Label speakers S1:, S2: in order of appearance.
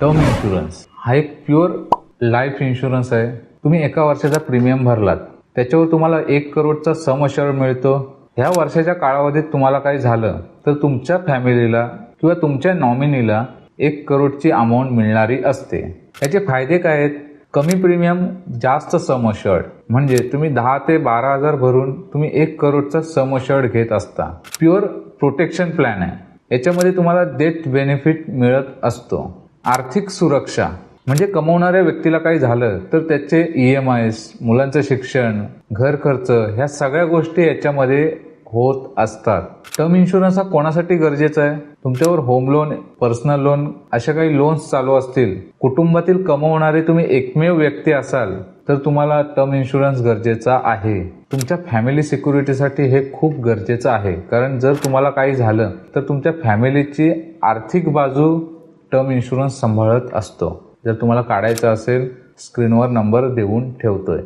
S1: Term insurance हा एक pure life insurance आहे. तुम्ही एका वर्षाचा प्रीमियम भरलात, त्याच्यावर तुम्हाला 1 करोडचा सम अश्योर्ड मिळतो. ह्या वर्षाच्या कालावधीत तुम्हाला काही झालं तर तुमच्या फॅमिलीला किंवा तुमच्या नॉमिनीला 1 करोडची अमाऊंट मिळणारी असते. याचे फायदे काय आहेत? कमी प्रीमियम, जास्त सम अश्योर्ड. म्हणजे तुम्ही 10 ते 12 हजार भरून तुम्ही 1 करोडचा सम अश्योर्ड घेत असता. प्युअर प्रोटेक्शन प्लॅन आहे. याच्यामध्ये तुम्हाला डेथ बेनिफिट मिळत असतो. आर्थिक सुरक्षा म्हणजे कमवणाऱ्या व्यक्तीला काही झालं तर त्याचे EMIs, मुलांचं शिक्षण, घर खर्च ह्या सगळ्या गोष्टी याच्यामध्ये होत असतात. टर्म इन्शुरन्स हा कोणासाठी गरजेचा आहे? तुमच्यावर होम लोन, पर्सनल लोन अशा काही लोन्स चालू असतील, कुटुंबातील कमवणारे तुम्ही एकमेव व्यक्ती असाल तर तुम्हाला टर्म इन्शुरन्स गरजेचा आहे. तुमच्या फॅमिली सिक्युरिटीसाठी हे खूप गरजेचं आहे. कारण जर तुम्हाला काही झालं तर तुमच्या फॅमिलीची आर्थिक बाजू टर्म इन्शुरन्स सांभाळत असतो. जर तुम्हाला काढायचं असेल, स्क्रीनवर नंबर देऊन ठेवतोय.